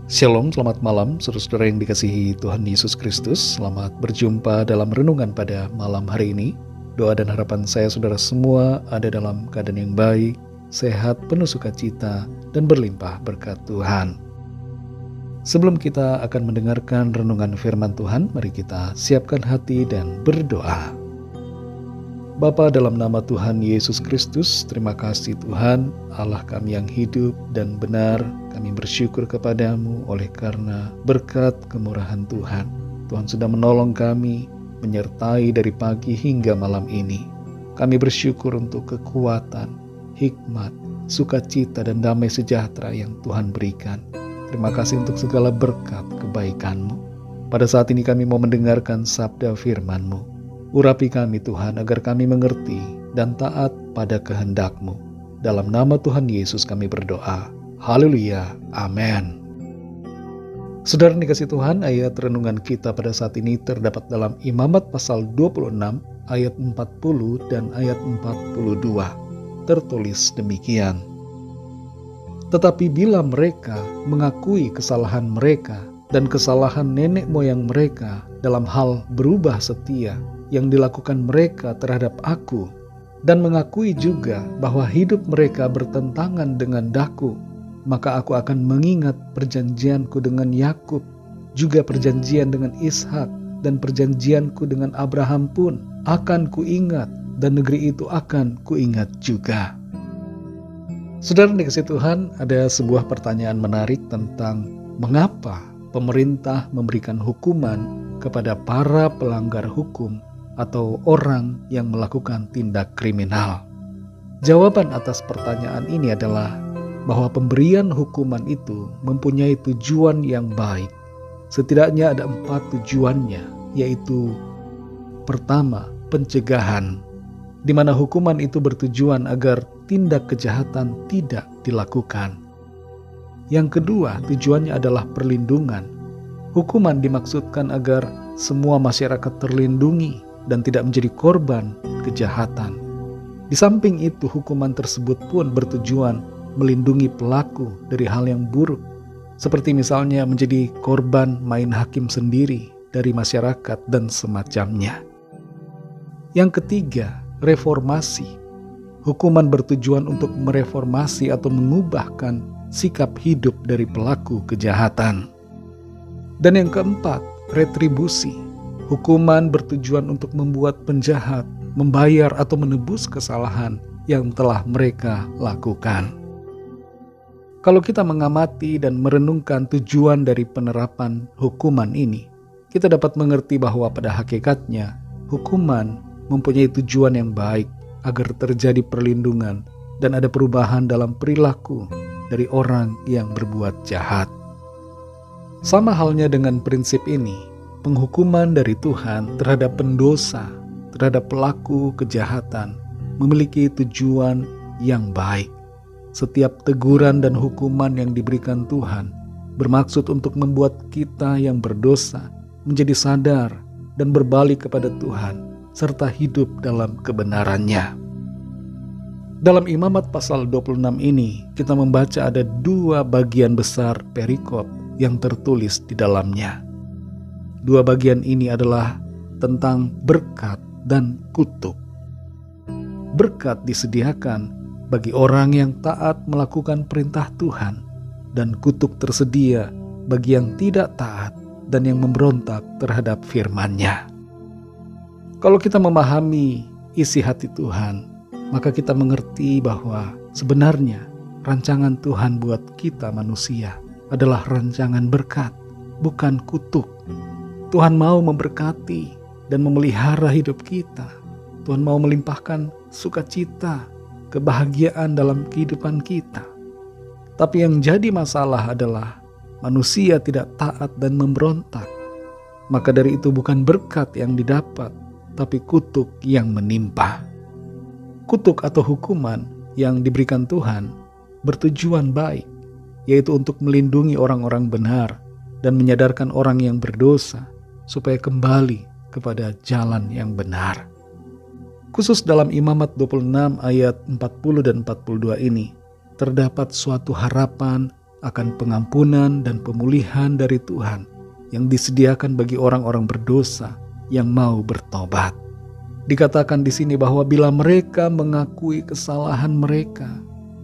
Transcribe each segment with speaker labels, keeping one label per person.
Speaker 1: Shalom, selamat malam saudara-saudara yang dikasihi Tuhan Yesus Kristus. Selamat berjumpa dalam renungan pada malam hari ini. Doa dan harapan saya saudara semua ada dalam keadaan yang baik, sehat, penuh sukacita, dan berlimpah berkat Tuhan. Sebelum kita akan mendengarkan renungan firman Tuhan, mari kita siapkan hati dan berdoa. Bapa, dalam nama Tuhan Yesus Kristus, terima kasih Tuhan, Allah kami yang hidup dan benar. Kami bersyukur kepadamu oleh karena berkat kemurahan Tuhan. Tuhan sudah menolong kami, menyertai dari pagi hingga malam ini. Kami bersyukur untuk kekuatan, hikmat, sukacita dan damai sejahtera yang Tuhan berikan. Terima kasih untuk segala berkat kebaikan-Mu. Pada saat ini kami mau mendengarkan sabda firman-Mu. Urapi kami Tuhan agar kami mengerti dan taat pada kehendak-Mu. Dalam nama Tuhan Yesus kami berdoa. Haleluya. Amin. Saudara dikasih Tuhan, ayat renungan kita pada saat ini terdapat dalam Imamat pasal 26 ayat 40 dan ayat 42. Tertulis demikian. Tetapi bila mereka mengakui kesalahan mereka dan kesalahan nenek moyang mereka dalam hal berubah setia yang dilakukan mereka terhadap aku, dan mengakui juga bahwa hidup mereka bertentangan dengan daku, maka aku akan mengingat perjanjianku dengan Yakub, juga perjanjian dengan Ishak, dan perjanjianku dengan Abraham pun akan kuingat, dan negeri itu akan kuingat juga. Saudara dikasih Tuhan, ada sebuah pertanyaan menarik tentang mengapa pemerintah memberikan hukuman kepada para pelanggar hukum atau orang yang melakukan tindak kriminal. Jawaban atas pertanyaan ini adalah bahwa pemberian hukuman itu mempunyai tujuan yang baik. Setidaknya ada 4 tujuannya, yaitu pertama, pencegahan, di mana hukuman itu bertujuan agar tindak kejahatan tidak dilakukan. Yang kedua, tujuannya adalah perlindungan. Hukuman dimaksudkan agar semua masyarakat terlindungi dan tidak menjadi korban kejahatan. Di samping itu, hukuman tersebut pun bertujuan melindungi pelaku dari hal yang buruk, seperti misalnya menjadi korban main hakim sendiri dari masyarakat dan semacamnya. Yang ketiga, reformasi. Hukuman bertujuan untuk mereformasi atau mengubahkan sikap hidup dari pelaku kejahatan. Dan yang keempat, retribusi. Hukuman bertujuan untuk membuat penjahat membayar atau menebus kesalahan yang telah mereka lakukan. Kalau kita mengamati dan merenungkan tujuan dari penerapan hukuman ini, kita dapat mengerti bahwa pada hakikatnya hukuman mempunyai tujuan yang baik agar terjadi perlindungan dan ada perubahan dalam perilaku dari orang yang berbuat jahat. Sama halnya dengan prinsip ini, penghukuman dari Tuhan terhadap pendosa, terhadap pelaku kejahatan, memiliki tujuan yang baik. Setiap teguran dan hukuman yang diberikan Tuhan bermaksud untuk membuat kita yang berdosa menjadi sadar dan berbalik kepada Tuhan, serta hidup dalam kebenarannya. Dalam Imamat pasal 26 ini, kita membaca ada 2 bagian besar perikop yang tertulis di dalamnya. 2 bagian ini adalah tentang berkat dan kutuk. Berkat disediakan bagi orang yang taat melakukan perintah Tuhan, dan kutuk tersedia bagi yang tidak taat dan yang memberontak terhadap firman-Nya. Kalau kita memahami isi hati Tuhan, maka kita mengerti bahwa sebenarnya rancangan Tuhan buat kita manusia adalah rancangan berkat, bukan kutuk. Tuhan mau memberkati dan memelihara hidup kita. Tuhan mau melimpahkan sukacita, kebahagiaan dalam kehidupan kita. Tapi yang jadi masalah adalah manusia tidak taat dan memberontak. Maka dari itu bukan berkat yang didapat, tapi kutuk yang menimpa. Kutuk atau hukuman yang diberikan Tuhan bertujuan baik, yaitu untuk melindungi orang-orang benar dan menyadarkan orang yang berdosa supaya kembali kepada jalan yang benar. Khusus dalam Imamat 26 ayat 40 dan 42 ini, terdapat suatu harapan akan pengampunan dan pemulihan dari Tuhan yang disediakan bagi orang-orang berdosa yang mau bertobat. Dikatakan di sini bahwa bila mereka mengakui kesalahan mereka,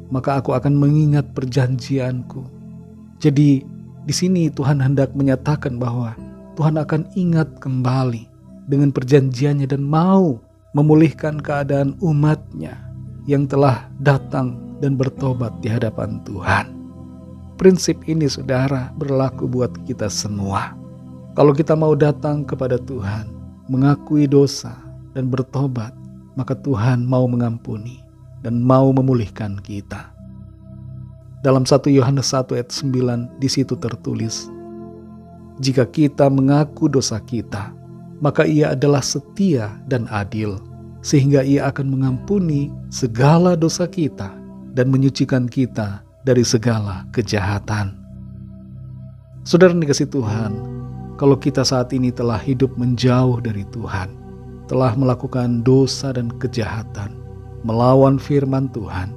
Speaker 1: maka aku akan mengingat perjanjianku. Jadi di sini Tuhan hendak menyatakan bahwa Tuhan akan ingat kembali dengan perjanjiannya dan mau memulihkan keadaan umatnya yang telah datang dan bertobat di hadapan Tuhan. Prinsip ini saudara berlaku buat kita semua. Kalau kita mau datang kepada Tuhan, mengakui dosa dan bertobat, maka Tuhan mau mengampuni dan mau memulihkan kita. Dalam 1 Yohanes 1 ayat 9 di situ tertulis, jika kita mengaku dosa kita, maka Ia adalah setia dan adil, sehingga Ia akan mengampuni segala dosa kita dan menyucikan kita dari segala kejahatan. Saudara dikasihi Tuhan, kalau kita saat ini telah hidup menjauh dari Tuhan, telah melakukan dosa dan kejahatan, melawan firman Tuhan,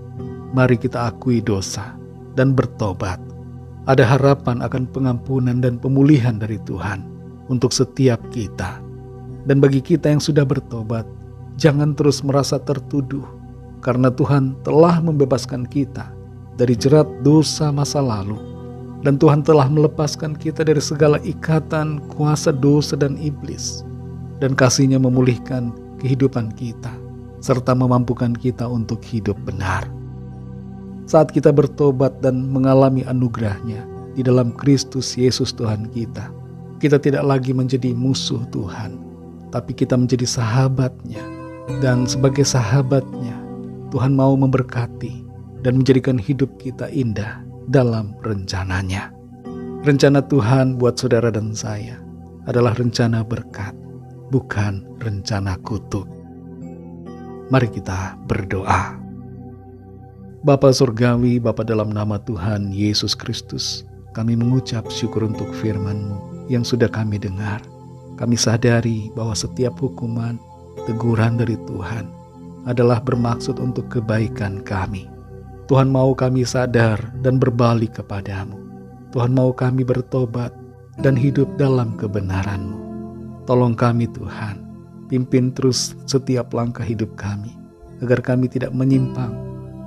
Speaker 1: mari kita akui dosa dan bertobat. Ada harapan akan pengampunan dan pemulihan dari Tuhan untuk setiap kita. Dan bagi kita yang sudah bertobat, jangan terus merasa tertuduh, karena Tuhan telah membebaskan kita dari jerat dosa masa lalu, dan Tuhan telah melepaskan kita dari segala ikatan kuasa dosa dan iblis, dan kasih-Nya memulihkan kehidupan kita serta memampukan kita untuk hidup benar. Saat kita bertobat dan mengalami anugerah-Nya di dalam Kristus Yesus Tuhan kita, kita tidak lagi menjadi musuh Tuhan, tapi kita menjadi sahabat-Nya, dan sebagai sahabat-Nya Tuhan mau memberkati dan menjadikan hidup kita indah dalam rencana-Nya. Rencana Tuhan buat saudara dan saya adalah rencana berkat, bukan rencana kutuk. Mari kita berdoa. Bapa Surgawi, Bapa dalam nama Tuhan Yesus Kristus, kami mengucap syukur untuk firman-Mu yang sudah kami dengar. Kami sadari bahwa setiap hukuman, teguran dari Tuhan adalah bermaksud untuk kebaikan kami. Tuhan mau kami sadar dan berbalik kepadamu. Tuhan mau kami bertobat dan hidup dalam kebenaran-Mu. Tolong kami Tuhan, pimpin terus setiap langkah hidup kami, agar kami tidak menyimpang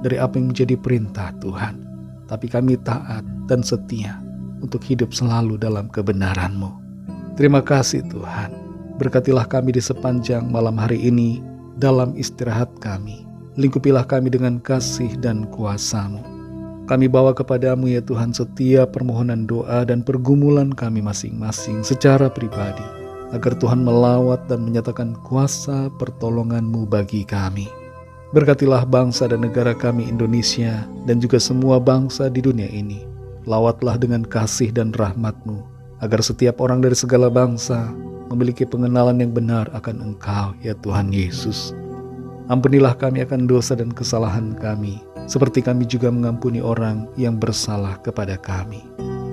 Speaker 1: dari apa yang menjadi perintah Tuhan, tapi kami taat dan setia untuk hidup selalu dalam kebenaran-Mu. Terima kasih Tuhan, berkatilah kami di sepanjang malam hari ini dalam istirahat kami. Lingkupilah kami dengan kasih dan kuasa-Mu. Kami bawa kepadamu ya Tuhan setiap permohonan doa dan pergumulan kami masing-masing secara pribadi, agar Tuhan melawat dan menyatakan kuasa pertolongan-Mu bagi kami. Berkatilah bangsa dan negara kami Indonesia dan juga semua bangsa di dunia ini. Lawatlah dengan kasih dan rahmat-Mu, agar setiap orang dari segala bangsa memiliki pengenalan yang benar akan Engkau ya Tuhan Yesus. Ampunilah kami akan dosa dan kesalahan kami, seperti kami juga mengampuni orang yang bersalah kepada kami.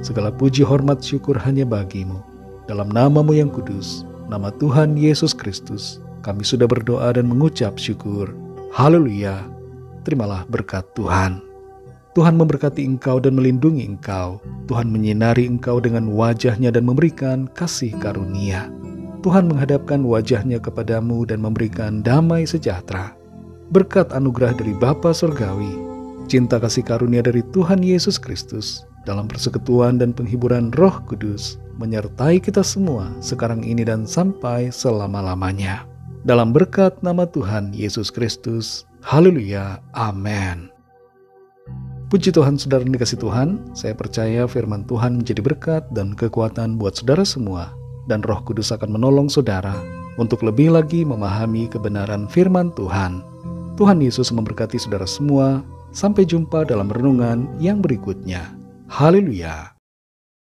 Speaker 1: Segala puji hormat syukur hanya bagi-Mu. Dalam nama-Mu yang kudus, nama Tuhan Yesus Kristus, kami sudah berdoa dan mengucap syukur. Haleluya. Terimalah berkat Tuhan. Tuhan memberkati engkau dan melindungi engkau. Tuhan menyinari engkau dengan wajah-Nya dan memberikan kasih karunia. Tuhan menghadapkan wajah-Nya kepadamu dan memberikan damai sejahtera. Berkat anugerah dari Bapa Surgawi, cinta kasih karunia dari Tuhan Yesus Kristus, dalam persekutuan dan penghiburan Roh Kudus, menyertai kita semua sekarang ini dan sampai selama-lamanya. Dalam berkat nama Tuhan Yesus Kristus. Haleluya. Amin. Puji Tuhan, saudara yang dikasihi Tuhan, saya percaya firman Tuhan menjadi berkat dan kekuatan buat saudara semua. Dan Roh Kudus akan menolong saudara untuk lebih lagi memahami kebenaran firman Tuhan. Tuhan Yesus memberkati saudara semua. Sampai jumpa dalam renungan yang berikutnya. Haleluya.